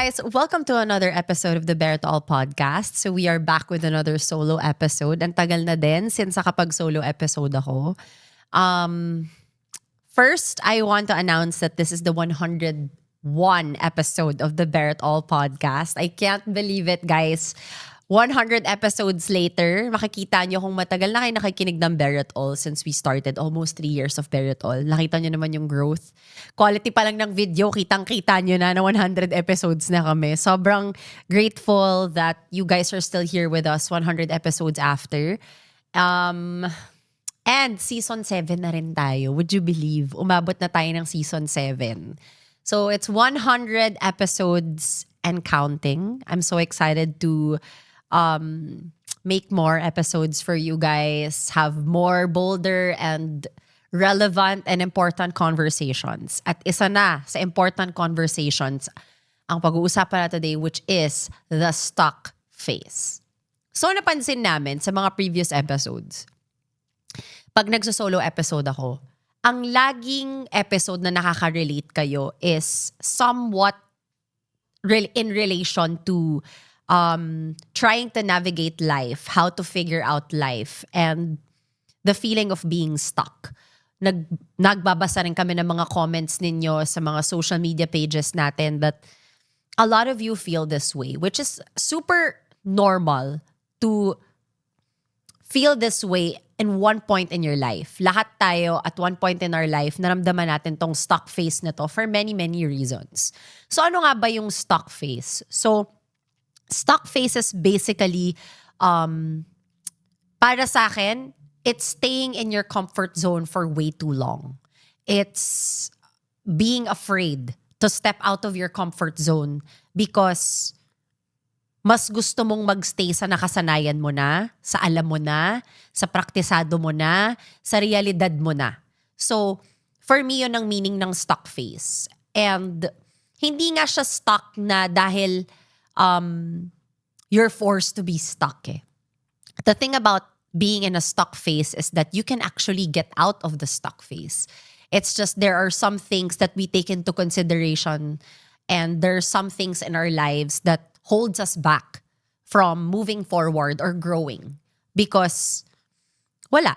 Guys, welcome to another episode of the Bear It All podcast. So we are back with another solo episode. Ang tagal na din since nakapag-solo episode ako. First, I want to announce that this is the 101 episode of the Bear It All podcast. I can't believe it, guys. 100 episodes later, makikita nyo kung matagal na kayo nakikinig ng Bear It All since we started almost 3 years of Bear It All. Nakita nyo naman yung growth. Quality pa lang ng video, kitang-kita nyo na 100 episodes na kami. Sobrang grateful that you guys are still here with us 100 episodes after. And season 7 na rin tayo. Would you believe? Umabot na tayo ng season 7. So it's 100 episodes and counting. I'm so excited to make more episodes for you guys, have more bolder and relevant and important conversations. At isa na sa important conversations ang pag-uusapan natin today, which is the stuck phase. So napansin namin sa mga previous episodes, pag nagso-solo episode ako, ang laging episode na nakaka-relate kayo is somewhat in relation to trying to navigate life, how to figure out life, and the feeling of being stuck. Nagbabasa rin kami ng mga comments ninyo sa mga social media pages natin that a lot of you feel this way, which is super normal to feel this way in one point in your life. Lahat tayo at one point in our life, naramdaman natin tong stuck phase na to for many, many reasons. So ano nga ba yung stuck phase? So, stuck phase is basically, para sa akin, it's staying in your comfort zone for way too long. It's being afraid to step out of your comfort zone because mas gusto mong magstay sa nakasanayan mo na, sa alam mo na, sa praktisado mo na, sa realidad mo na. So, for me, yun ang meaning ng stuck phase. And hindi nga siya stuck na dahil you're forced to be stuck eh. The thing about being in a stuck phase is that you can actually get out of the stuck phase. It's just there are some things that we take into consideration and there are some things in our lives that holds us back from moving forward or growing because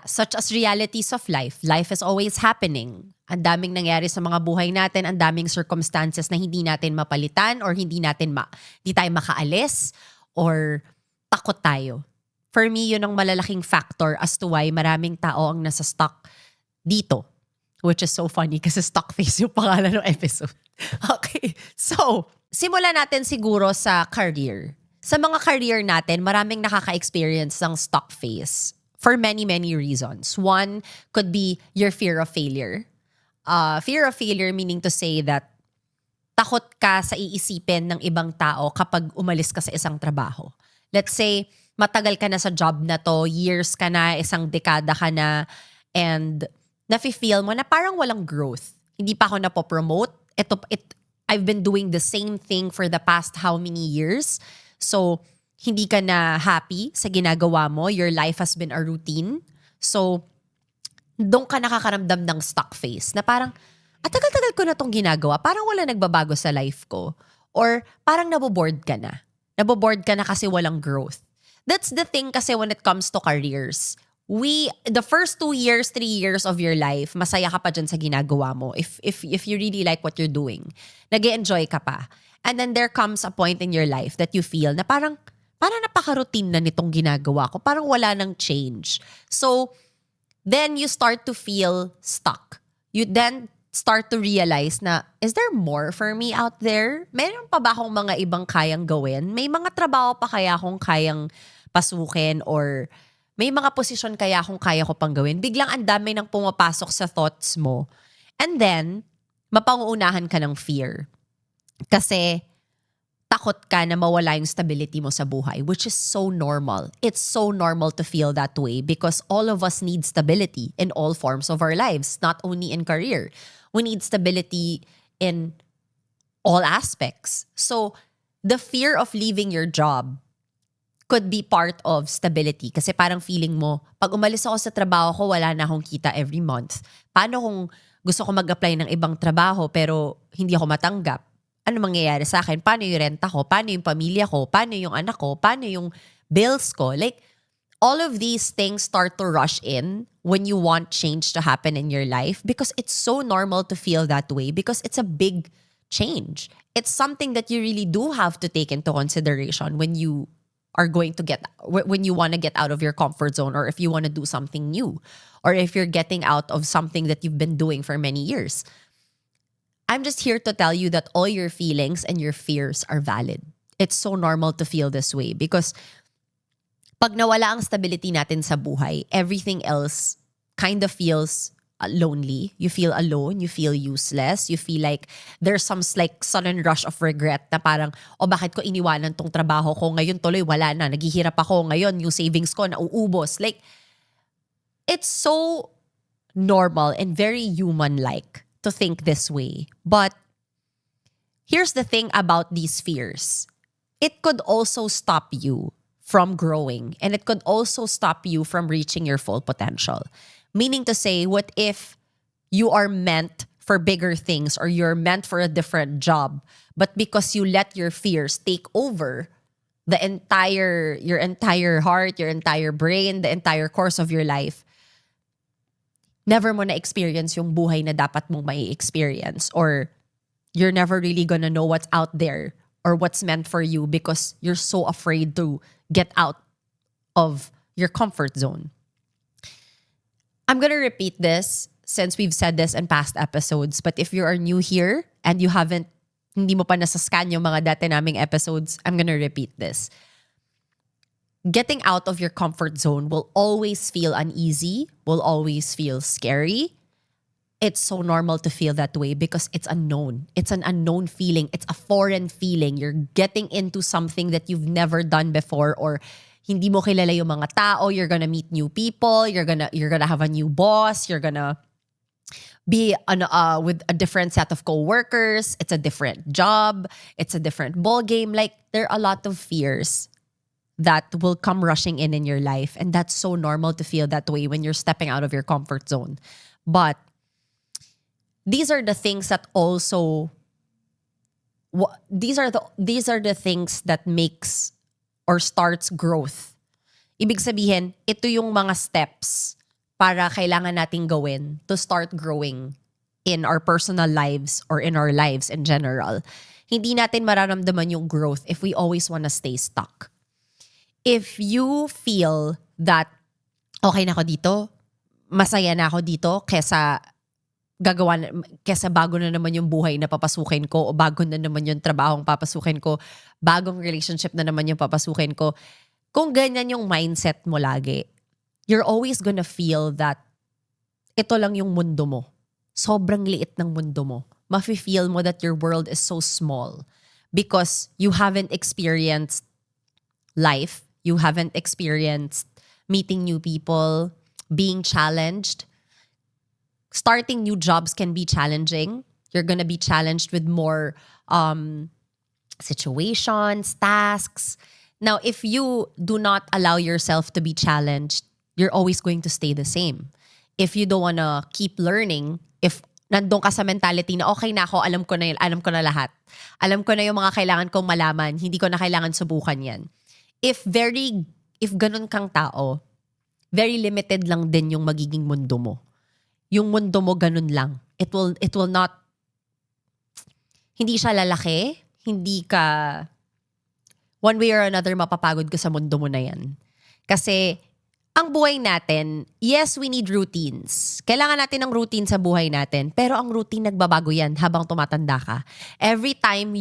such as realities of life. Life is always happening. Ang daming nangyari sa mga buhay natin, ang daming circumstances na hindi natin mapalitan or hindi tayo makaalis or takot tayo. For me, yun ang malalaking factor as to why maraming tao ang nasa stuck dito. Which is so funny kasi stuck phase yung pangalan ng episode. Okay, so simulan natin siguro sa career. Sa mga career natin, maraming nakaka-experience ng stuck phase for many, many reasons. One could be your fear of failure. Fear of failure meaning to say that takot ka sa iisipin ng ibang tao kapag umalis ka sa isang trabaho. Let's say, matagal ka na sa job na to, years ka na, isang dekada ka na, and nafe-feel mo na parang walang growth. Hindi pa ako napopromote. I've been doing the same thing for the past how many years. So, hindi ka na happy sa ginagawa mo. Your life has been a routine. So, doon ka nakakaramdam ng stuck phase na parang, tagal-tagal ko na tong ginagawa. Parang wala nagbabago sa life ko. Or parang nabobored ka na. Nabobored ka na kasi walang growth. That's the thing kasi when it comes to careers. The first 2 years, 3 years of your life, masaya ka pa dyan sa ginagawa mo. If you really like what you're doing, nag-e-enjoy ka pa. And then there comes a point in your life that you feel na parang napaka-routine na nitong ginagawa ko. Parang wala nang change. So, then you start to feel stuck. You then start to realize na, is there more for me out there? Meron pa ba akong mga ibang kayang gawin? May mga trabaho pa kaya akong kayang pasukin or may mga posisyon kaya akong kaya ko pang gawin? Biglang ang dami nang pumapasok sa thoughts mo. And then, mapanguunahan ka ng fear. Kasi takot ka na mawala yung stability mo sa buhay, which is so normal. It's so normal to feel that way because all of us need stability in all forms of our lives, not only in career. We need stability in all aspects. So, the fear of leaving your job could be part of stability kasi parang feeling mo, pag umalis ako sa trabaho ko, wala na akong kita every month. Paano kung gusto ko mag-apply ng ibang trabaho pero hindi ako matanggap? ano mangyayari sa akin? Paano yung renta ko? Paano yung pamilya ko? Paano yung anak ko? Paano yung bills ko? Like, all of these things start to rush in when you want change to happen in your life because it's so normal to feel that way because it's a big change. It's something that you really do have to take into consideration when you are going to when you want to get out of your comfort zone or if you want to do something new or if you're getting out of something that you've been doing for many years. I'm just here to tell you that all your feelings and your fears are valid. It's so normal to feel this way because pag nawala ang stability natin sa buhay, everything else kind of feels lonely. You feel alone. You feel useless. You feel like there's some like sudden rush of regret na parang, bakit ko iniwanan tong trabaho ko? Ngayon tuloy wala na. Naghihirap ako. Ngayon yung savings ko nauubos. Like, it's so normal and very human-like to think this way. But here's the thing about these fears. It could also stop you from growing and it could also stop you from reaching your full potential. Meaning to say, what if you are meant for bigger things or you're meant for a different job, but because you let your fears take over your entire heart, your entire brain, the entire course of your life, never mo na experience yung buhay na dapat mong may experience or you're never really gonna know what's out there or what's meant for you because you're so afraid to get out of your comfort zone. I'm gonna repeat this since we've said this in past episodes, but if you are new here and hindi mo pa nasascan yung mga dati naming episodes, I'm gonna repeat this. Getting out of your comfort zone will always feel uneasy, will always feel scary. It's so normal to feel that way because it's unknown. It's an unknown feeling. It's a foreign feeling. You're getting into something that you've never done before or hindi mo kilala yung mga tao, you're gonna meet new people, you're gonna have a new boss, you're gonna be with a different set of coworkers, it's a different job, it's a different ball game. Like, there are a lot of fears that will come rushing in your life, and that's so normal to feel that way when you're stepping out of your comfort zone. But these are the things that also these are the things that makes or starts growth. Ibig sabihin, ito yung mga steps para kailangan nating gawin to start growing in our personal lives or in our lives in general. Hindi natin mararamdaman yung growth if we always wanna stay stuck. If you feel that okay na ako dito, masaya na ako dito kesa bago na naman yung buhay na papasukin ko o bago na naman yung trabahong papasukin ko, bagong relationship na naman yung papasukin ko. Kung ganyan yung mindset mo lagi, you're always gonna feel that ito lang yung mundo mo. Sobrang liit ng mundo mo. Mafe-feel mo that your world is so small because you haven't experienced life. You haven't experienced meeting new people, being challenged. Starting new jobs can be challenging. You're gonna be challenged with more situations, tasks. Now, if you do not allow yourself to be challenged, you're always going to stay the same. If you don't wanna keep learning, if nandun ka sa mentality na okay na ako, alam ko na lahat. Alam ko na yung mga kailangan kong malaman, hindi ko na kailangan subukan yan. If ganun kang tao, very limited lang din yung magiging mundo mo. Yung mundo mo ganun lang. It will not, hindi siya lalaki, hindi ka, one way or another mapapagod ka sa mundo mo na yan. Kasi, ang buhay natin, yes, we need routines. Kailangan natin ng routine sa buhay natin. Pero ang routine nagbabago yan habang tumatanda ka. Every time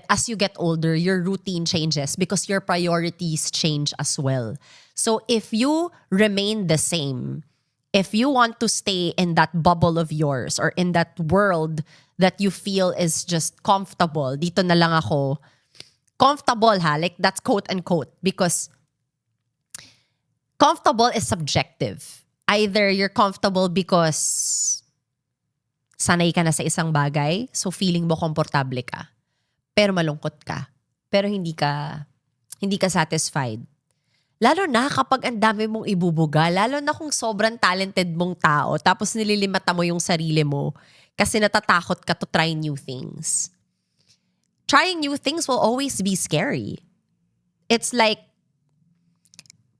as you get older, your routine changes because your priorities change as well. So if you remain the same, if you want to stay in that bubble of yours or in that world that you feel is just comfortable, dito na lang ako, comfortable like that's quote unquote, because comfortable is subjective. Either you're comfortable because sanay ka na sa isang bagay, so feeling mo komportable ka. Pero malungkot ka. Pero hindi ka satisfied. Lalo na kapag ang dami mong ibubuga, lalo na kung sobrang talented mong tao, tapos nililimata mo yung sarili mo kasi natatakot ka to try new things. trying new things will always be scary. It's like,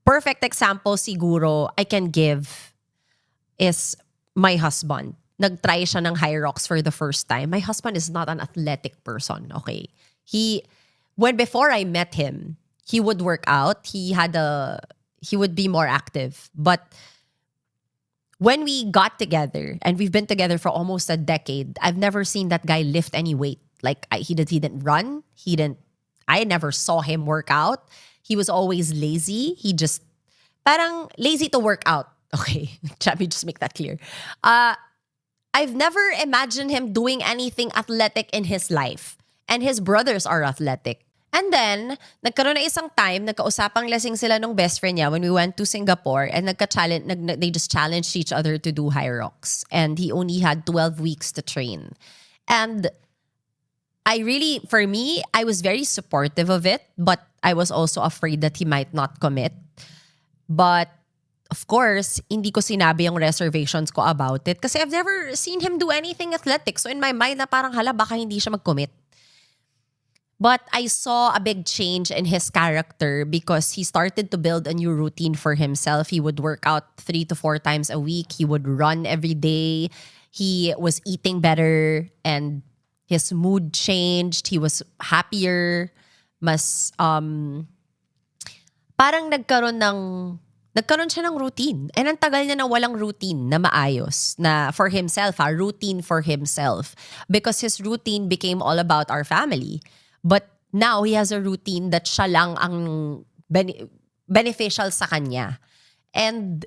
perfect example siguro I can give is my husband. Nag-try siya ng high rocks for the first time. My husband is not an athletic person, okay? Before I met him, he would work out. He would be more active. But when we got together, and we've been together for almost a decade, I've never seen that guy lift any weight. Like, he didn't run. I never saw him work out. He was always lazy. He just, parang lazy to work out. Okay, let me just make that clear. I've never imagined him doing anything athletic in his life. And his brothers are athletic. And then, nagkaroon na isang time, nagkausapang lasing sila nung best friend niya when we went to Singapore, and they just challenged each other to do high rocks. And he only had 12 weeks to train. And for me, I was very supportive of it, but I was also afraid that he might not commit. But of course, hindi ko sinabi yung reservations ko about it kasi I've never seen him do anything athletic. So in my mind na parang baka hindi siya mag-commit. But I saw a big change in his character because he started to build a new routine for himself. He would work out 3 to 4 times a week. He would run every day. He was eating better and his mood changed. He was happier. Mas, parang nagkaroon siya ng routine. And ang tagal niya na walang routine na maayos. Na for himself, routine for himself. Because his routine became all about our family. But now, he has a routine that siya lang ang beneficial sa kanya. And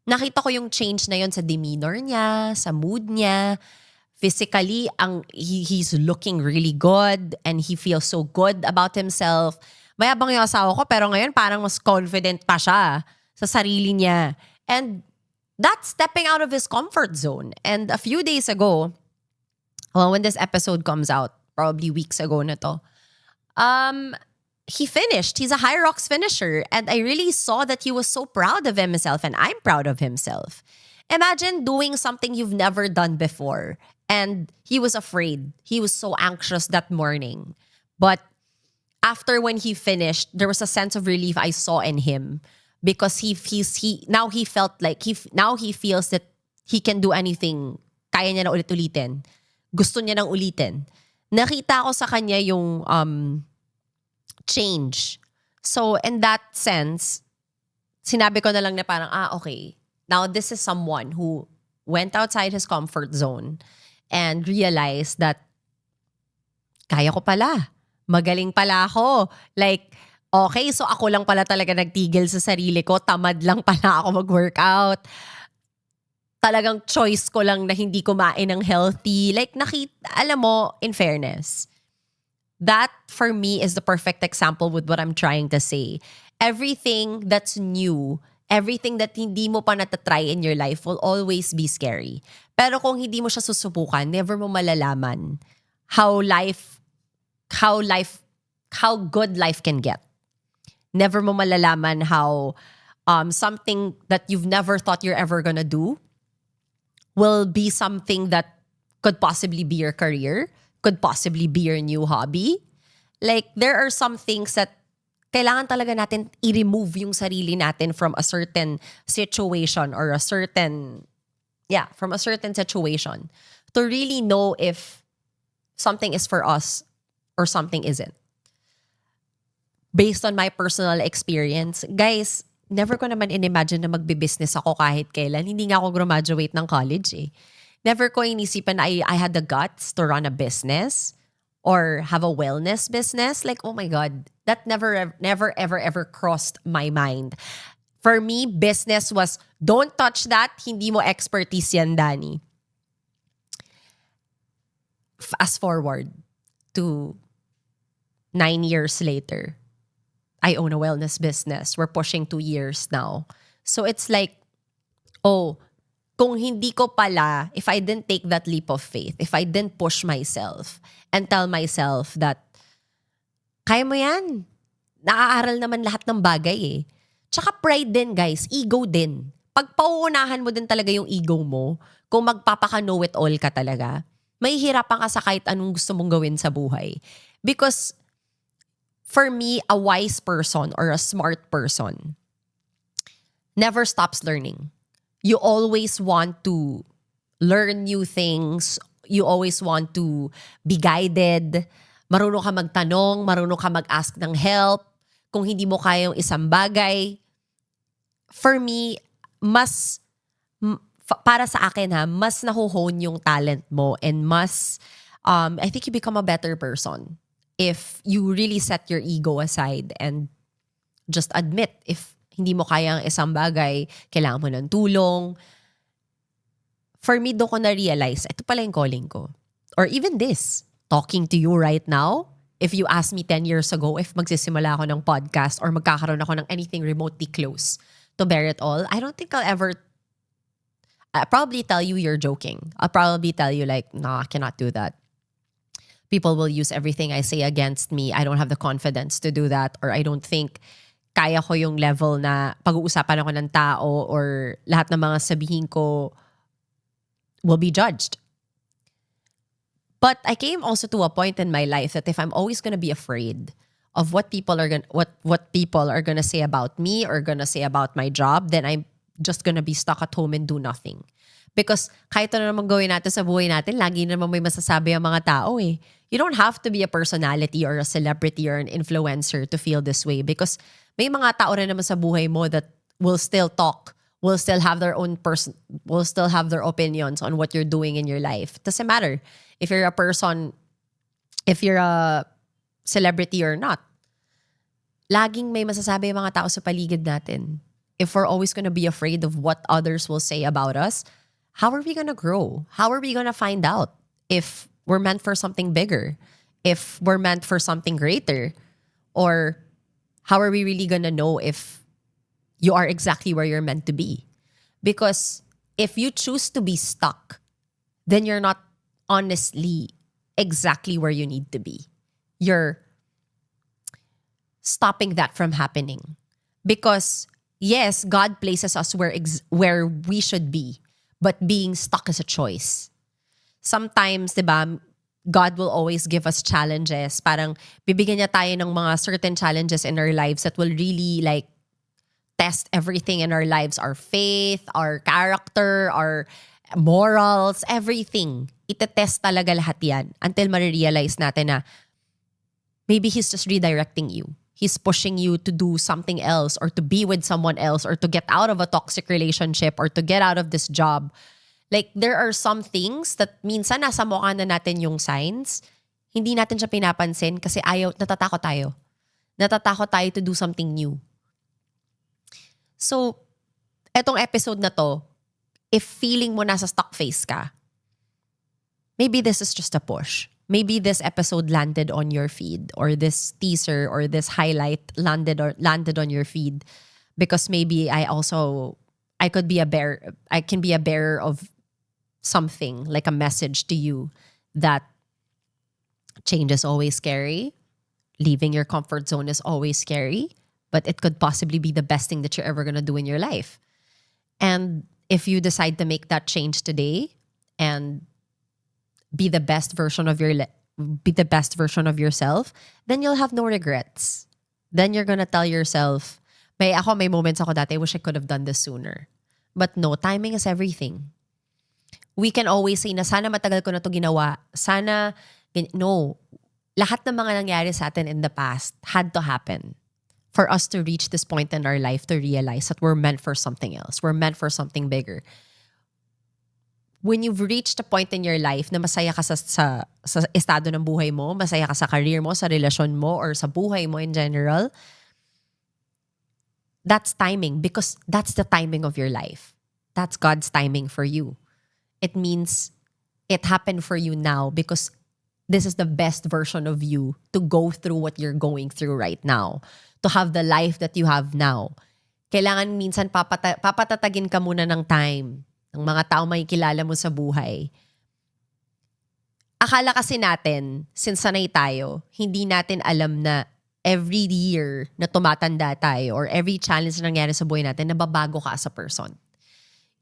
nakita ko yung change na yon sa demeanor niya, sa mood niya. Physically, he's looking really good and he feels so good about himself. Mayabang yung asawa ko pero ngayon parang mas confident pa siya sa sarili niya. And that's stepping out of his comfort zone. And a few days ago, when this episode comes out, probably weeks ago na to, he finished. He's a high rocks finisher. And I really saw that he was so proud of himself and I'm proud of himself. Imagine doing something you've never done before. And he was afraid. He was so anxious that morning. But after when he finished, there was a sense of relief I saw in him. Because he felt like now he feels that he can do anything. Kaya niya na ulit-ulitin. Gusto niya nang ulitin. Nakita ko sa kanya yung change. So in that sense, sinabi ko na lang na parang, okay. Now this is someone who went outside his comfort zone and realized that kaya ko pala. Magaling pala ako. Like, okay, so ako lang pala talaga nagtigil sa sarili ko. Tamad lang pala ako mag-workout. Talagang choice ko lang na hindi kumain ng healthy. Like, alam mo, in fairness, that for me is the perfect example with what I'm trying to say. Everything that's new, everything that hindi mo pa natatry in your life will always be scary. Pero kung hindi mo siya susubukan, never mo malalaman how good life can get. Never mo malalaman how something that you've never thought you're ever gonna do will be something that could possibly be your career, could possibly be your new hobby. Like, there are some things that kailangan talaga natin i-remove yung sarili natin from a certain situation or from a certain situation to really know if something is for us or something isn't. Based on my personal experience, guys, never ko naman in-imagine na magbe-business ako kahit kailan. Hindi nga ako graduate ng college eh. Never ko inisipan na I had the guts to run a business or have a wellness business. Like, oh my God, that never, ever crossed my mind. For me, business was, don't touch that, hindi mo expertise yan, Danny. Fast forward to 9 years later, I own a wellness business. We're pushing 2 years now. So it's like, kung hindi ko pala, if I didn't take that leap of faith, if I didn't push myself and tell myself that, kaya mo yan. Naaaral naman lahat ng bagay eh. Tsaka pride din, guys. Ego din. Pag pauunahan mo din talaga yung ego mo, kung magpapaka-know-it-all ka talaga, may hirapan ka sa kahit anong gusto mong gawin sa buhay. Because for me, a wise person or a smart person never stops learning. You always want to learn new things. You always want to be guided. Marunong ka magtanong, marunong ka mag-ask ng help. Kung hindi mo kaya yung isang bagay, for me, para sa akin mas nahuhone yung talent mo and I think you become a better person if you really set your ego aside and just admit if hindi mo kaya ang isang bagay, kailangan mo ng tulong. For me, doon ko na-realize, ito pala yung calling ko. Or even this, talking to you right now, if you asked me 10 years ago if magsisimula ako ng podcast or magkakaroon ako ng anything remotely close to bear it all, I don't think I'll probably tell you you're joking. I'll probably tell you like, nah, I cannot do that. People will use everything I say against me. I don't have the confidence to do that, or I don't think kaya ko yung level na pag-uusapan ako ng tao or lahat ng mga sabihin ko will be judged. But I came also to a point in my life that if I'm always gonna be afraid of what people are gonna say about me or gonna say about my job, then I'm just gonna be stuck at home and do nothing. Because kahit ano naman gawin natin sa buhay natin, lagi naman may masasabi ang mga tao eh. You don't have to be a personality or a celebrity or an influencer to feel this way, because may mga tao rin naman sa buhay mo that will still talk, will still have their will still have their opinions on what you're doing in your life. It doesn't matter if you're a celebrity or not. Laging may masasabi yung mga tao sa paligid natin. If we're always gonna be afraid of what others will say about us, how are we gonna grow? How are we gonna find out if we're meant for something bigger? If we're meant for something greater? Or how are we really gonna know if you are exactly where you're meant to be? Because if you choose to be stuck, then you're not honestly exactly where you need to be. You're stopping that from happening. Because yes, God places us where we should be, but being stuck is a choice. Sometimes, diba, God will always give us challenges. Parang bibigyan niya tayo ng mga certain challenges in our lives that will really like test everything in our lives. Our faith, our character, our morals, everything. Itetest talaga lahat yan until marirealize natin na maybe He's just redirecting you. He's pushing you to do something else or to be with someone else or to get out of a toxic relationship or to get out of this job. Like, there are some things that minsan nasa mukha na natin yung signs, hindi natin siya pinapansin kasi natatakot tayo. Natatakot tayo to do something new. So, etong episode na to, if feeling mo nasa stuck phase ka, maybe this is just a push. Maybe this episode landed on your feed, or this teaser or this highlight landed on your feed because maybe I can be a bearer of something, like a message to you that change is always scary. Leaving your comfort zone is always scary, but it could possibly be the best thing that you're ever going to do in your life. And if you decide to make that change today and be the best version of yourself, then you'll have no regrets. Then you're gonna tell yourself, may moments ako dati, I wish I could have done this sooner. But no, timing is everything. We can always say na sana matagal ko na to ginawa. No. Lahat ng mga nangyari sa atin in the past had to happen for us to reach this point in our life to realize that we're meant for something else. We're meant for something bigger. When you've reached a point in your life na masaya ka sa estado ng buhay mo, masaya ka sa career mo, sa relasyon mo, or sa buhay mo in general, that's timing, because that's the timing of your life. That's God's timing for you. It means it happened for you now because this is the best version of you to go through what you're going through right now, to have the life that you have now. Kailangan minsan papatatagin ka muna ng time ng mga tao may kilala mo sa buhay. Akala kasi natin, since sanay tayo, hindi natin alam na every year na tumatanda tayo or every challenge na nangyari sa buhay natin, nababago ka as a person.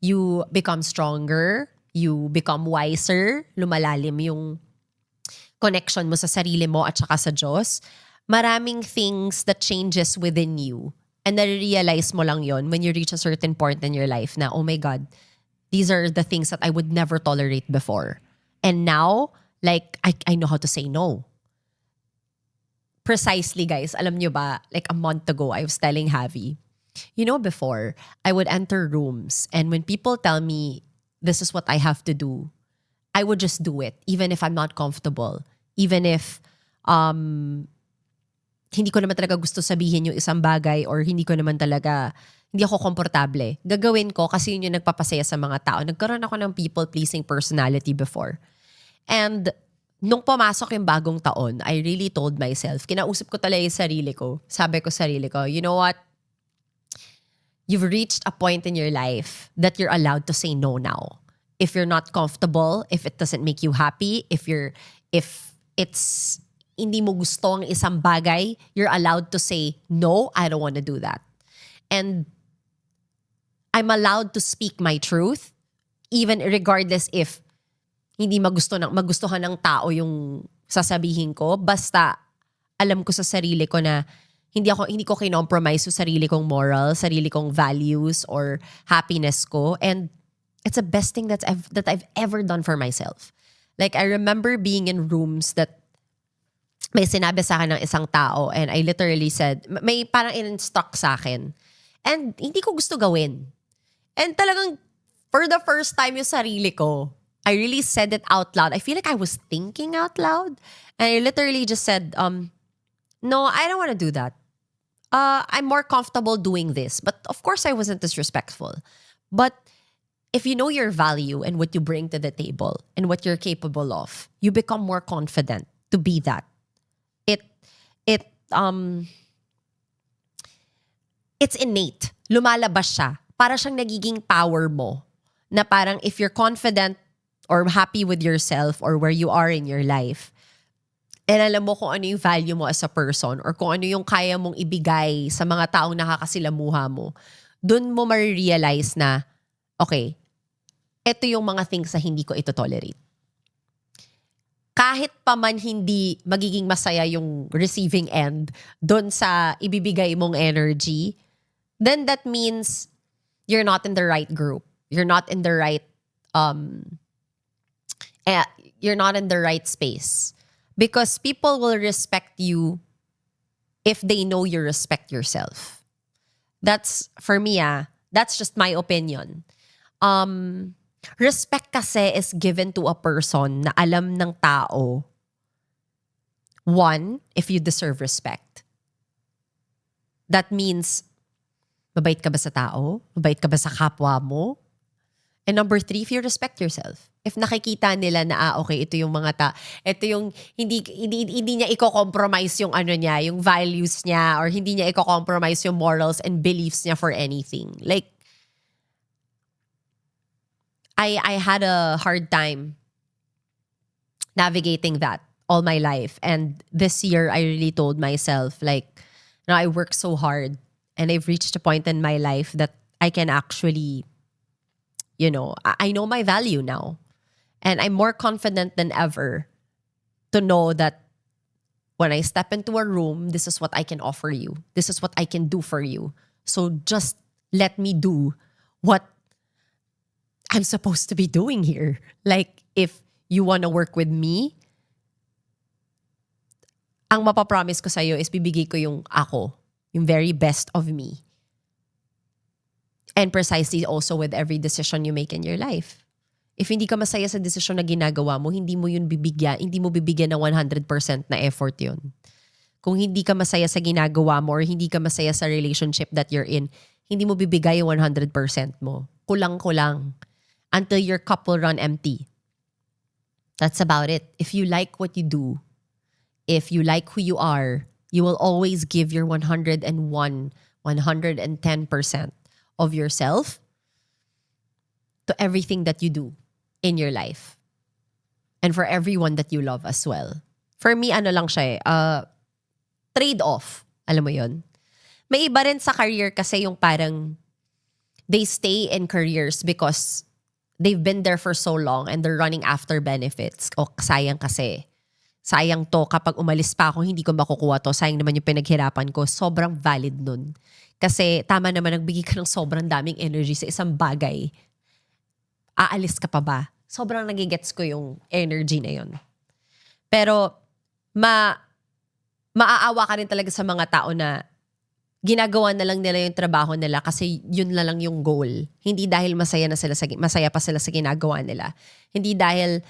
You become stronger, you become wiser, lumalalim yung connection mo sa sarili mo at saka sa Diyos, maraming things that changes within you. And na-realize mo lang yon when you reach a certain point in your life na, oh my God, these are the things that I would never tolerate before. And now, like, I know how to say no. Precisely, guys, alam nyo ba, like a month ago, I was telling Javi, you know, before, I would enter rooms and when people tell me, this is what I have to do, I would just do it, even if I'm not comfortable. Even if hindi ko naman talaga gusto sabihin yung isang bagay or hindi ako komportable. Gagawin ko kasi yun yung nagpapasaya sa mga tao. Nagkaroon ako ng people-pleasing personality before. And nung pumasok yung bagong taon, I really told myself, kinausap ko talaga yung sarili ko. Sabi ko sarili ko, you know what? You've reached a point in your life that you're allowed to say no now. If you're not comfortable, if it doesn't make you happy, if it's hindi mo gusto ang isang bagay, you're allowed to say, no, I don't want to do that. And I'm allowed to speak my truth, even regardless if hindi magustuhan ng tao yung sasabihin ko. Basta alam ko sa sarili ko na hindi ko kinompromise sa sarili kong moral, sarili kong values or happiness ko. And it's the best thing that I've ever done for myself. Like, I remember being in rooms that may sinabi sa akin ng isang tao and I literally said, may parang in-instruct sa akin. And hindi ko gusto gawin. And talagang, for the first time yung sarili ko, I really said it out loud. I feel like I was thinking out loud. And I literally just said, no, I don't want to do that. I'm more comfortable doing this. But of course, I wasn't disrespectful. But if you know your value and what you bring to the table and what you're capable of, you become more confident to be that. It's innate. Lumalabas siya. Para siyang nagiging power mo. Na parang if you're confident or happy with yourself or where you are in your life, and alam mo kung ano yung value mo as a person or kung ano yung kaya mong ibigay sa mga taong nakakasilamuha mo, dun mo marirealize na, okay, ito yung mga things na hindi ko ito tolerate. Kahit pa man hindi magiging masaya yung receiving end dun sa ibibigay mong energy, then that means you're not in the right group. You're not in the right you're not in the right space. Because people will respect you if they know you respect yourself. That's, for me, that's just my opinion. Respect kasi is given to a person na alam ng tao, one, if you deserve respect. That means, mabait ka ba sa tao? Mabait ka ba sa kapwa mo? And number 3, if you respect yourself. If nakikita nila na, okay, ito yung ito yung, hindi niya i-compromise yung niya, yung values niya, or hindi niya i-compromise yung morals and beliefs niya for anything. Like, I had a hard time navigating that all my life. And this year, I really told myself, like, I work so hard and I've reached a point in my life that I can actually, I know my value now. And I'm more confident than ever to know that when I step into a room, this is what I can offer you. This is what I can do for you. So just let me do what I'm supposed to be doing here. Like, if you want to work with me, ang mapapromise ko sa'yo is bibigay ko yung ako, yung very best of me. And precisely also with every decision you make in your life. If hindi ka masaya sa desisyon na ginagawa mo, hindi mo bibigyan ng 100% na effort yun. Kung hindi ka masaya sa ginagawa mo or hindi ka masaya sa relationship that you're in, hindi mo bibigay yung 100% mo. Kulang-kulang. Until your cup will run empty. That's about it. If you like what you do, if you like who you are, you will always give your 101, 110% of yourself to everything that you do in your life. And for everyone that you love as well. For me, lang siya trade-off. Alam mo yun? May iba rin sa career kasi yung parang they stay in careers because they've been there for so long and they're running after benefits. O sayang kasi. sayang to, kapag umalis pa ako, hindi ko makukuha to, sayang naman yung pinaghirapan ko, sobrang valid nun. Kasi tama naman, nagbigay ka ng sobrang daming energy sa isang bagay. Aalis ka pa ba? Sobrang nagigets ko yung energy na yun. Pero, maaawa ka rin talaga sa mga tao na ginagawa na lang nila yung trabaho nila kasi yun na lang yung goal. Hindi dahil masaya pa sila sa ginagawa nila. Hindi dahil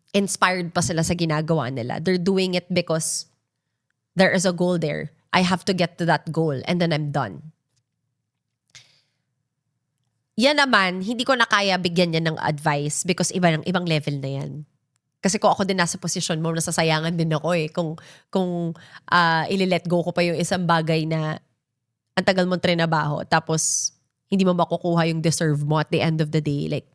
inspired pa sila sa ginagawa nila. They're doing it because there is a goal there. I have to get to that goal and then I'm done. Yan naman, hindi ko na kaya bigyan yan ng advice because ibang level na yan. Kasi kung ako din nasa posisyon mo, nasasayangan din ako eh. Kung ili-let go ko pa yung isang bagay na ang tagal mong trinabaho, tapos hindi mo makukuha yung deserve mo at the end of the day. Like,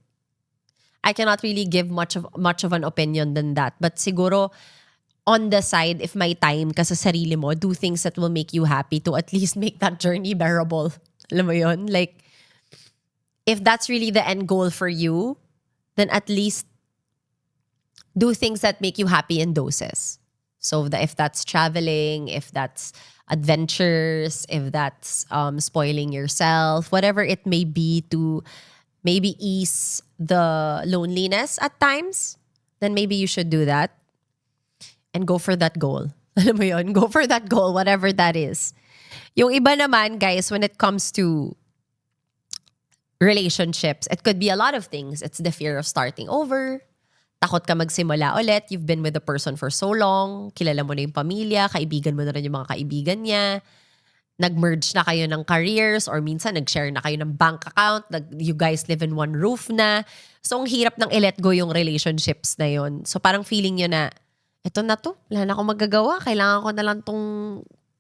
I cannot really give much of an opinion than that. But siguro, on the side, if may time ka sa sarili mo, do things that will make you happy to at least make that journey bearable. Alam mo yun? Like, if that's really the end goal for you, then at least do things that make you happy in doses. So if that's traveling, if that's adventures, if that's spoiling yourself, whatever it may be to maybe ease the loneliness at times, then maybe you should do that and go for that goal. Alam mo yun? Go for that goal, whatever that is. Yung iba naman, guys, when it comes to relationships, it could be a lot of things. It's the fear of starting over. Takot ka magsimula ulit. You've been with the person for so long. Kilala mo na yung pamilya. Kaibigan mo na rin yung mga kaibigan niya. Nag-merge na kayo ng careers or minsan nag-share na kayo ng bank account. You guys live in one roof na. So, ang hirap ng i-let go yung relationships na yun. So, parang feeling nyo na, eto na to. Wala na akong magagawa. Kailangan ko na lang tong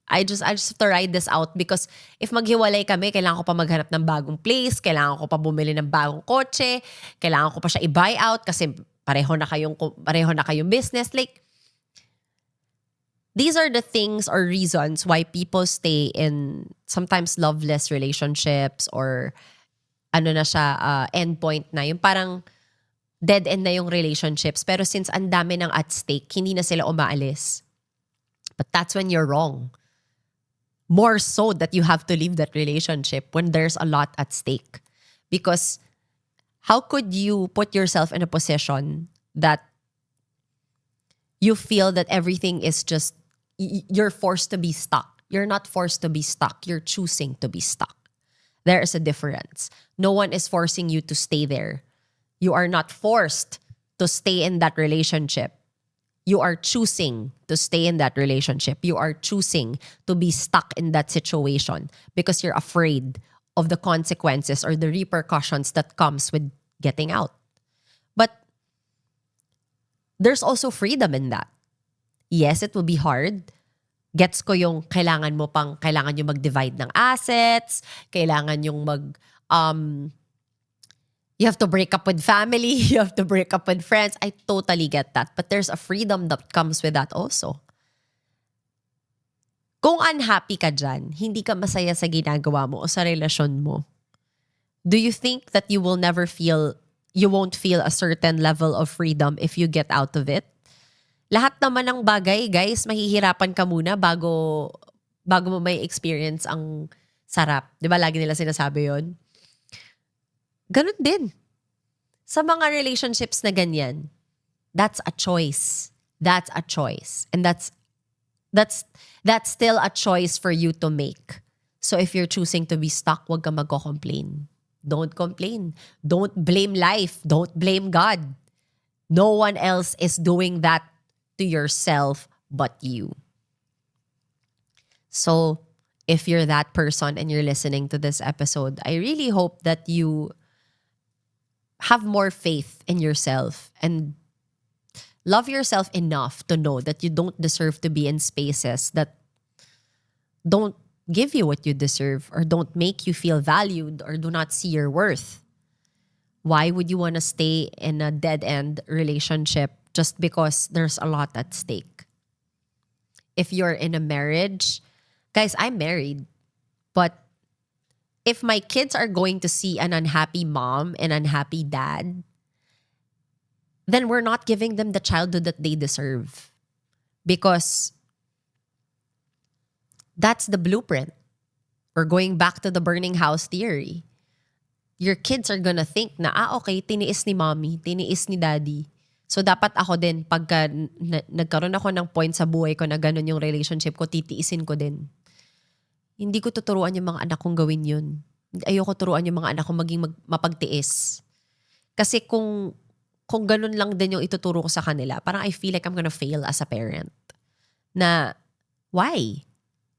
I just have to ride this out because if maghiwalay kami, kailangan ko pa maghanap ng bagong place, kailangan ko pa bumili ng bagong kotse, kailangan ko pa siya i-buy out kasi pareho na kayong business. Like, these are the things or reasons why people stay in sometimes loveless relationships or end point na. Yung parang dead end na yung relationships. Pero since ang dami ng at stake, hindi na sila umaalis. But that's when you're wrong. More so that you have to leave that relationship when there's a lot at stake. Because how could you put yourself in a position that you feel that everything is just, you're forced to be stuck. You're not forced to be stuck. You're choosing to be stuck. There is a difference. No one is forcing you to stay there. You are not forced to stay in that relationship. You are choosing to stay in that relationship. You are choosing to be stuck in that situation because you're afraid of the consequences or the repercussions that comes with getting out. But there's also freedom in that. Yes, it will be hard. Gets ko yung kailangan yung mag-divide ng assets, kailangan yung you have to break up with family, you have to break up with friends. I totally get that. But there's a freedom that comes with that also. Kung unhappy ka dyan, hindi ka masaya sa ginagawa mo o sa relasyon mo, do you think that you won't feel a certain level of freedom if you get out of it? Lahat naman ng bagay, guys, mahihirapan ka muna bago mo may experience ang sarap. Di ba lagi nila sinasabi yon? Ganun din. Sa mga relationships na ganyan, that's a choice. That's a choice. And that's still a choice for you to make. So if you're choosing to be stuck, wag ka magko-complain. Don't complain. Don't blame life. Don't blame God. No one else is doing that to yourself but you. So if you're that person and you're listening to this episode, I really hope that you have more faith in yourself and love yourself enough to know that you don't deserve to be in spaces that don't give you what you deserve or don't make you feel valued or do not see your worth. Why would you want to stay in a dead-end relationship just because there's a lot at stake? If you're in a marriage, guys, I'm married, but if my kids are going to see an unhappy mom and unhappy dad, then we're not giving them the childhood that they deserve. Because that's the blueprint. We're going back to the burning house theory. Your kids are gonna think na, okay, tiniis ni mommy, tiniis ni daddy. So dapat ako din, pagka nagkaroon ako ng point sa buhay ko na ganun yung relationship ko, titiisin ko din. Hindi ko tuturuan yung mga anak kong gawin yun. Ayoko turuan yung mga anak kong maging mapagtiis. Kasi kung ganun lang din yung ituturo ko sa kanila, parang I feel like I'm gonna fail as a parent. Na, why?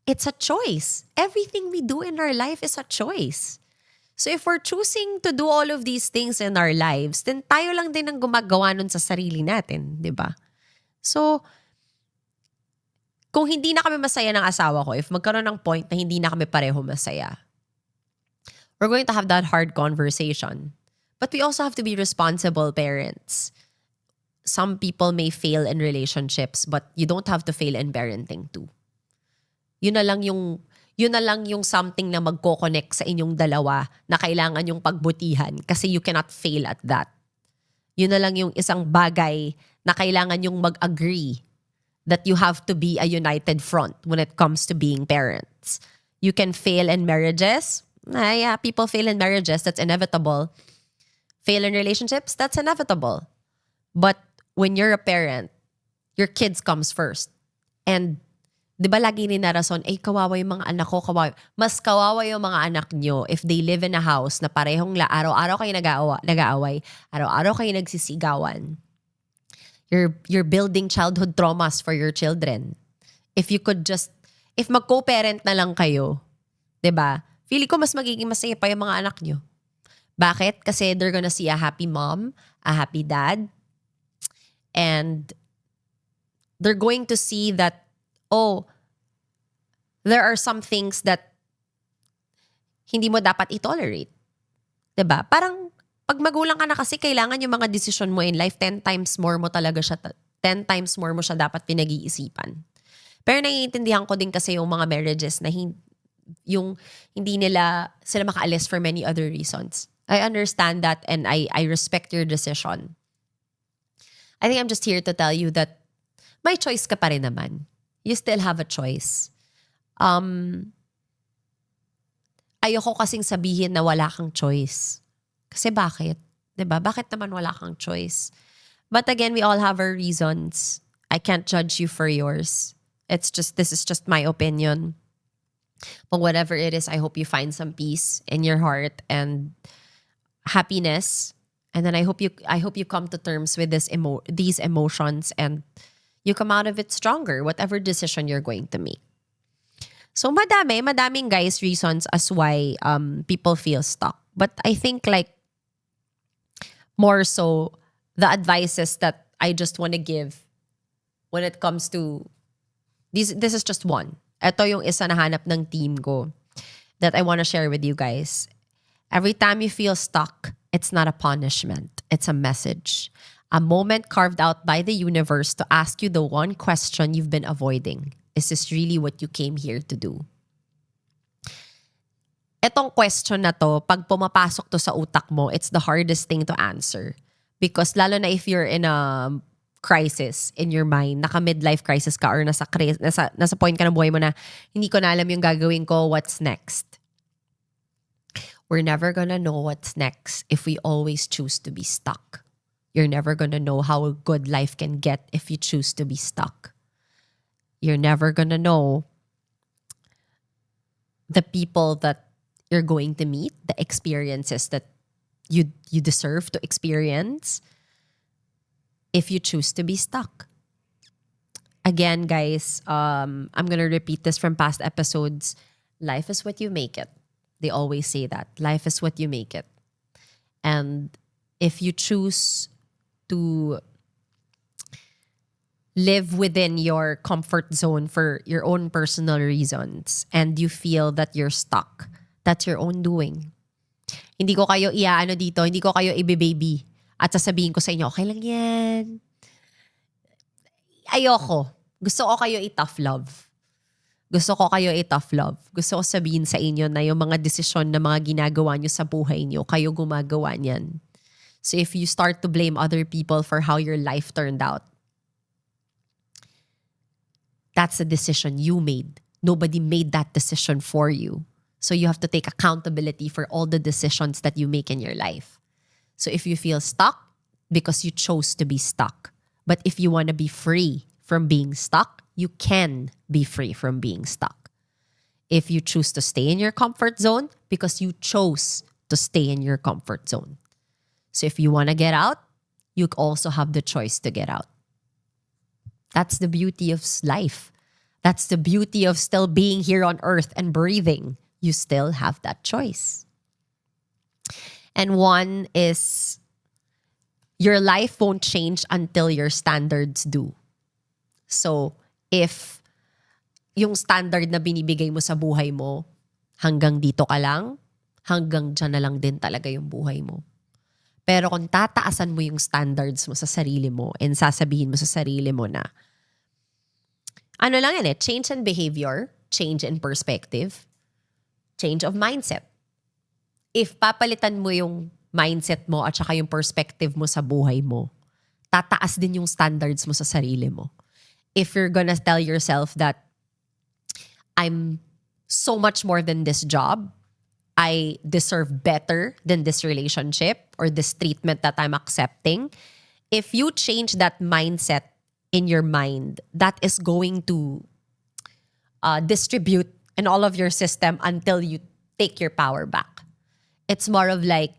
It's a choice. Everything we do in our life is a choice. So if we're choosing to do all of these things in our lives, then tayo lang din ang gumagawa nun sa sarili natin, di ba? So, kung hindi na kami masaya ng asawa ko, if magkaroon ng point na hindi na kami pareho masaya, we're going to have that hard conversation. But we also have to be responsible parents. Some people may fail in relationships, but you don't have to fail in parenting too. Yun na lang yung something na magko-connect sa inyong dalawa na kailangan yung pagbutihan kasi you cannot fail at that. Yun na lang yung isang bagay na kailangan yung mag-agree that you have to be a united front when it comes to being parents. You can fail in marriages. Yeah, people fail in marriages. That's inevitable. Fail in relationships. That's inevitable. But when you're a parent, your kids comes first. And di ba lagi ni narason, kawawa yung mga anak ko, kawawa. Mas kawawa yung mga anak nyo if they live in a house na parehong araw-araw kayo nag-aaway, araw-araw kayo nagsisigawan. You're building childhood traumas for your children. If mag-co-parent na lang kayo, di ba? Feeling ko mas magiging masaya pa yung mga anak nyo. Bakit? Kasi they're gonna see a happy mom, a happy dad, and they're going to see that there are some things that hindi mo dapat i-tolerate. Diba? Parang, pag magulang ka na kasi, kailangan yung mga decision mo in life, 10 times more mo siya dapat pinag-iisipan. Pero naiintindihan ko din kasi yung mga marriages na hindi sila makaalis for many other reasons. I understand that and I respect your decision. I think I'm just here to tell you that may choice ka pa rin naman. You still have a choice. Ayoko kasing sabihin na wala kang choice. Kasi bakit? 'Di ba? Bakit naman wala kang choice? But again, we all have our reasons. I can't judge you for yours. This is just my opinion. But whatever it is, I hope you find some peace in your heart and happiness. And then I hope you come to terms with these emotions and you come out of it stronger, whatever decision you're going to make. So madaming guys reasons as why people feel stuck. But I think like more so the advices that I just want to give when it comes to this is just one. Ito yung isa na hanap ng team ko that I want to share with you guys. Every time you feel stuck, it's not a punishment. It's a message. A moment carved out by the universe to ask you the one question you've been avoiding. Is this really what you came here to do? Etong question na to, pag pumapasok to sa utak mo, it's the hardest thing to answer. Because lalo na if you're in a crisis in your mind, naka-midlife crisis ka or nasa point ka ng buhay mo na hindi ko na alam yung gagawin ko, what's next? We're never gonna know what's next if we always choose to be stuck. You're never gonna know how good life can get if you choose to be stuck. You're never gonna know the people that you're going to meet, the experiences that you deserve to experience if you choose to be stuck. Again, guys, I'm gonna repeat this from past episodes. Life is what you make it. They always say that. Life is what you make it. And if you choose to live within your comfort zone for your own personal reasons and you feel that you're stuck, that's your own doing. Hindi ko kayo iaano dito, hindi ko kayo ibe-baby at sasabihin ko sa inyo, okay lang yan. Ayoko. Gusto ko kayo i-tough love. Gusto ko sabihin sa inyo na yung mga desisyon na mga ginagawa nyo sa buhay nyo, kayo gumagawa niyan. So if you start to blame other people for how your life turned out, that's a decision you made. Nobody made that decision for you. So you have to take accountability for all the decisions that you make in your life. So if you feel stuck, because you chose to be stuck. But if you want to be free from being stuck, you can be free from being stuck. If you choose to stay in your comfort zone, because you chose to stay in your comfort zone. So if you want to get out, you also have the choice to get out. That's the beauty of life. That's the beauty of still being here on earth and breathing. You still have that choice. And one is, your life won't change until your standards do. So, if yung standard na binibigay mo sa buhay mo, hanggang dito ka lang, hanggang dyan na lang din talaga yung buhay mo. Pero kung tataasan mo yung standards mo sa sarili mo and sasabihin mo sa sarili mo na, ano lang yan change in behavior, change in perspective, change of mindset. If papalitan mo yung mindset mo at saka yung perspective mo sa buhay mo, tataas din yung standards mo sa sarili mo. If you're gonna tell yourself that I'm so much more than this job, I deserve better than this relationship or this treatment that I'm accepting, if you change that mindset in your mind, that is going to distribute in all of your system until you take your power back. It's more of like,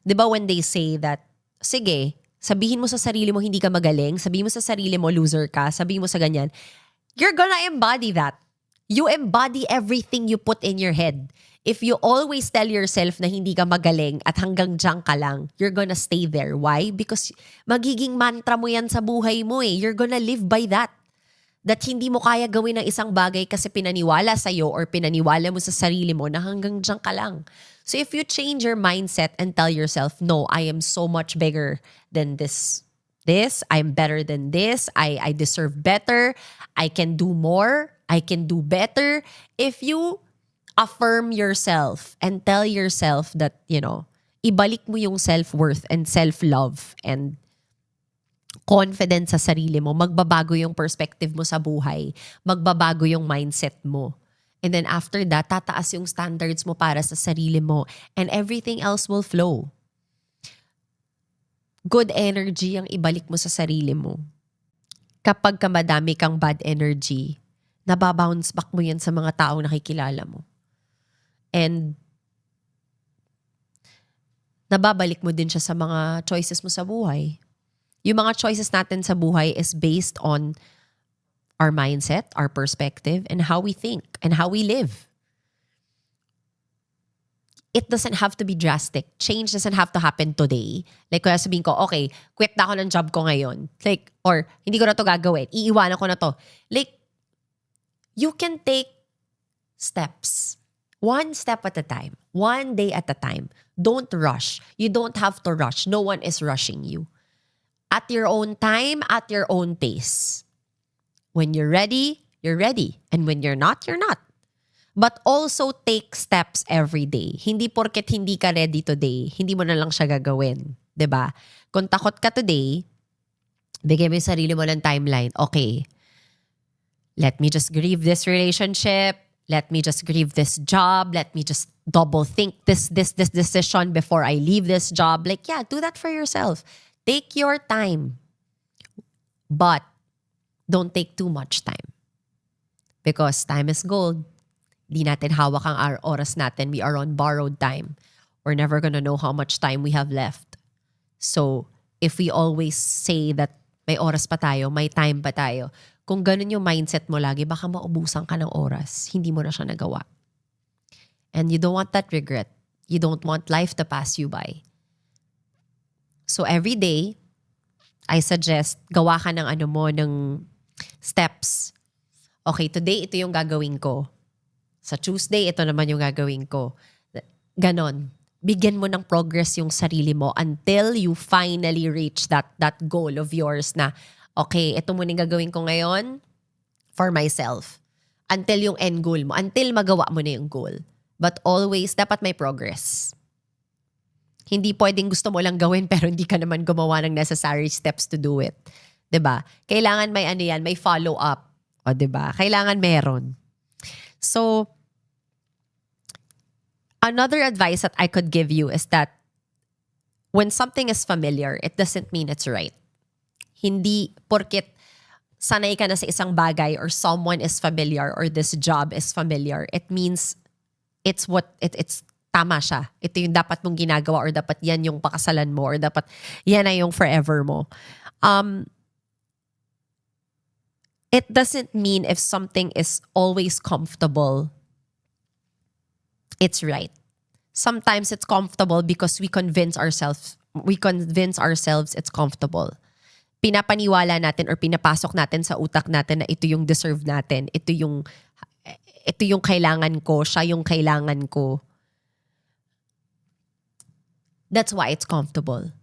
di ba when they say that, sige, sabihin mo sa sarili mo hindi ka magaling, sabihin mo sa sarili mo loser ka, sabihin mo sa ganyan, you're gonna embody that. You embody everything you put in your head. If you always tell yourself na hindi ka magaling at hanggang dyan ka lang, you're gonna stay there. Why? Because magiging mantra mo yan sa buhay mo You're gonna live by that. That hindi mo kaya gawin ng isang bagay kasi pinaniwala sa'yo or pinaniwala mo sa sarili mo na hanggang dyan ka lang. So if you change your mindset and tell yourself, no, I am so much bigger than this, I'm better than this, I deserve better, I can do more, I can do better. If you affirm yourself and tell yourself that, ibalik mo yung self-worth and self-love and confidence sa sarili mo, magbabago yung perspective mo sa buhay, magbabago yung mindset mo. And then after that, tataas yung standards mo para sa sarili mo and everything else will flow. Good energy ang ibalik mo sa sarili mo. Kapag ka madami kang bad energy, nababounce back mo yan sa mga taong nakikilala mo. And nababalik mo din siya sa mga choices mo sa buhay. Yung mga choices natin sa buhay is based on our mindset, our perspective, and how we think, and how we live. It doesn't have to be drastic. Change doesn't have to happen today. Like, kaya sabihin ko, okay, quit na ako ng job ko ngayon. Like, or hindi ko na to gagawin. Iiwanan ko na to. Like, you can take steps. One step at a time. One day at a time. Don't rush. You don't have to rush. No one is rushing you. At your own time, at your own pace. When you're ready, you're ready. And when you're not, you're not. But also take steps every day. Hindi porket hindi ka ready today, hindi mo na lang siya gagawin. 'Di ba? Kung takot ka today, bigay mo yung sarili mo ng timeline. Okay, let me just grieve this relationship. Let me just grieve this job. Let me just double think this decision before I leave this job. Like, yeah, do that for yourself. Take your time. But don't take too much time. Because time is gold. Di natin hawak ang oras natin. We are on borrowed time. We're never gonna know how much time we have left. So, if we always say that may oras pa tayo, may time pa tayo, kung ganun yung mindset mo lagi, baka maubusan ka ng oras. Hindi mo na siya nagawa. And you don't want that regret. You don't want life to pass you by. So every day, I suggest gawa ka ng ng steps. Okay, today ito yung gagawin ko. Sa Tuesday, ito naman yung gagawin ko. Ganon. Bigyan mo ng progress yung sarili mo until you finally reach that goal of yours na, okay, ito muna yung gagawin ko ngayon for myself. Until yung end goal mo. Until magawa mo na yung goal. But always, dapat may progress. Hindi pwedeng gusto mo lang gawin pero hindi ka naman gumawa ng necessary steps to do it. 'Di ba? Kailangan may ano yan, may follow up. O 'di ba? Kailangan meron. So, another advice that I could give you is that when something is familiar, it doesn't mean it's right. Hindi porket sanay ka na sa isang bagay or someone is familiar or this job is familiar, it means it's tama siya. Ito yung dapat mong ginagawa or dapat yan yung pakasalan mo or dapat yan na yung forever mo. It doesn't mean if something is always comfortable, it's right. Sometimes it's comfortable because we convince ourselves it's comfortable. Pinapaniwala natin or pinapasok natin sa utak natin na ito yung deserve natin. Ito yung kailangan ko, siya yung kailangan ko. That's why it's comfortable.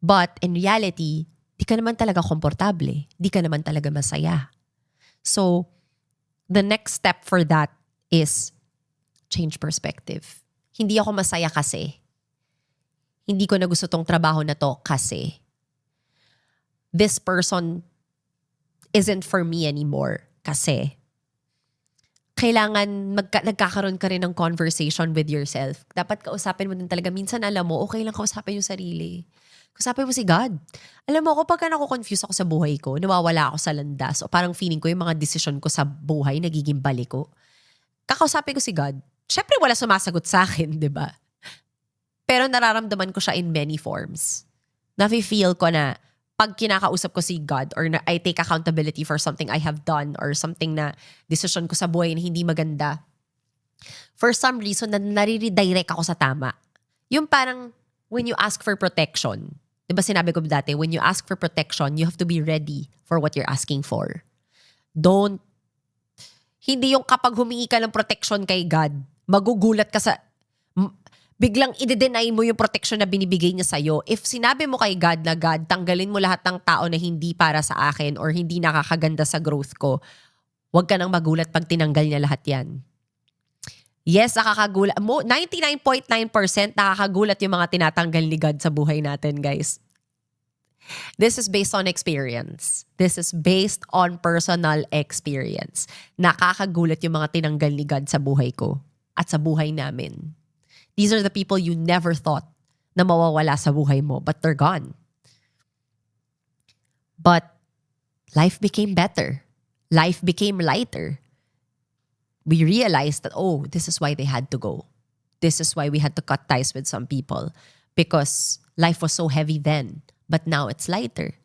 But in reality, di ka naman talaga komportable. Di ka naman talaga masaya. So, the next step for that is change perspective. Hindi ako masaya kasi. Hindi ko na gusto tong trabaho na to kasi. This person isn't for me anymore kasi. Kailangan nagkakaroon ka rin ng conversation with yourself. Dapat kausapin mo din talaga. Minsan alam mo, okay lang kausapin yung sarili. Kausapin mo si God. Alam mo, kapag nako-confuse ako sa buhay ko, nawawala ako sa landas, o parang feeling ko yung mga decision ko sa buhay, nagiging balik ko. Kakausapin ko si God. Syempre wala sumasagot sa akin, di ba? Pero nararamdaman ko siya in many forms. Nafe-feel ko na pag kinakausap ko si God or na I take accountability for something I have done or something na decision ko sa buhay na hindi maganda, for some reason, nare-redirect ako sa tama. Yung parang when you ask for protection, di ba sinabi ko dati, when you ask for protection, you have to be ready for what you're asking for. Hindi yung kapag humingi ka ng protection kay God, magugulat ka sa biglang i-deny mo yung protection na binibigay niya sa'yo. If sinabi mo kay God na, God, tanggalin mo lahat ng tao na hindi para sa akin or hindi nakakaganda sa growth ko, huwag ka nang magulat pag tinanggal niya lahat yan. Yes, nakakagulat. 99.9% nakakagulat yung mga tinatanggal ni God sa buhay natin, guys. This is based on experience. This is based on personal experience. Nakakagulat yung mga tinanggal ni God sa buhay ko at sa buhay namin. These are the people you never thought na mawawala sa buhay mo, but they're gone. But life became better. Life became lighter. We realized that, oh, this is why they had to go. This is why we had to cut ties with some people. Because life was so heavy then, but now it's lighter.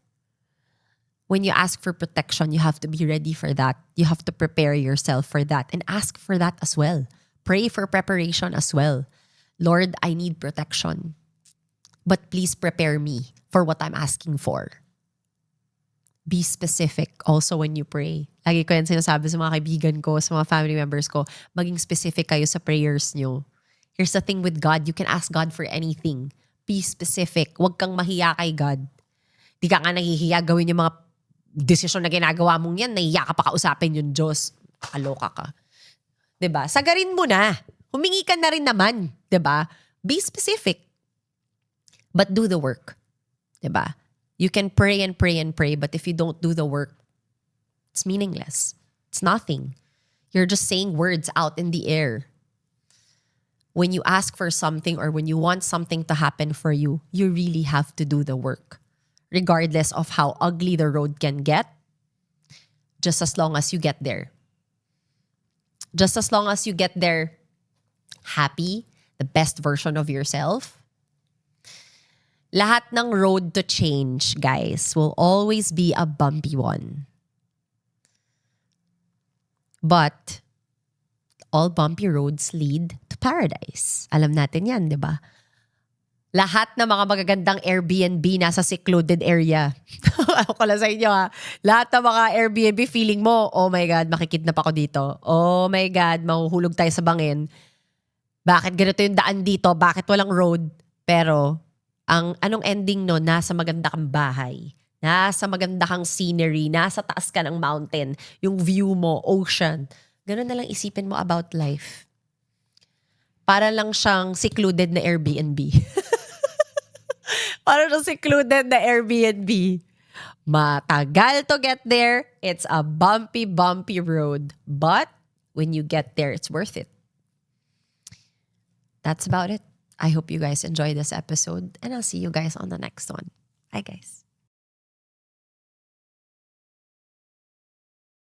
When you ask for protection, you have to be ready for that. You have to prepare yourself for that and ask for that as well. Pray for preparation as well. Lord, I need protection. But please prepare me for what I'm asking for. Be specific also when you pray. Lagi ko yan sinasabi sa mga kaibigan ko, sa mga family members ko, maging specific kayo sa prayers nyo. Here's the thing with God, you can ask God for anything. Be specific. Huwag kang mahiya kay God. Di ka nga nahihiya gawin yung mga desisyon na ginagawa mong yan, nahiya ka pa kausapin yung Diyos. Kaloka ka. Diba? Sagarin mo na. Humingi ka na rin naman. Diba? Be specific. But do the work. Diba? You can pray and pray and pray, but if you don't do the work, it's meaningless. It's nothing. You're just saying words out in the air. When you ask for something or when you want something to happen for you, you really have to do the work. Regardless of how ugly the road can get, just as long as you get there. Just as long as you get there happy, the best version of yourself. Lahat ng road to change, guys, will always be a bumpy one. But all bumpy roads lead to paradise. Alam natin yan, di ba? Lahat ng mga magagandang Airbnb nasa secluded area. Ako ko lang sa inyo ha. Lahat ng mga Airbnb feeling mo, oh my God, makikidnap ako dito. Oh my God, mahuhulog tayo sa bangin. Bakit ganito yung daan dito? Bakit walang road? Pero, anong ending no? Nasa maganda kang bahay. Nasa maganda kang scenery. Nasa taas ka ng mountain. Yung view mo, ocean. Ganun na lang isipin mo about life. Para lang siyang secluded na Airbnb. Parang secluded na Airbnb. Matagal to get there. It's a bumpy, bumpy road. But when you get there, it's worth it. That's about it. I hope you guys enjoyed this episode, and I'll see you guys on the next one. Bye, guys.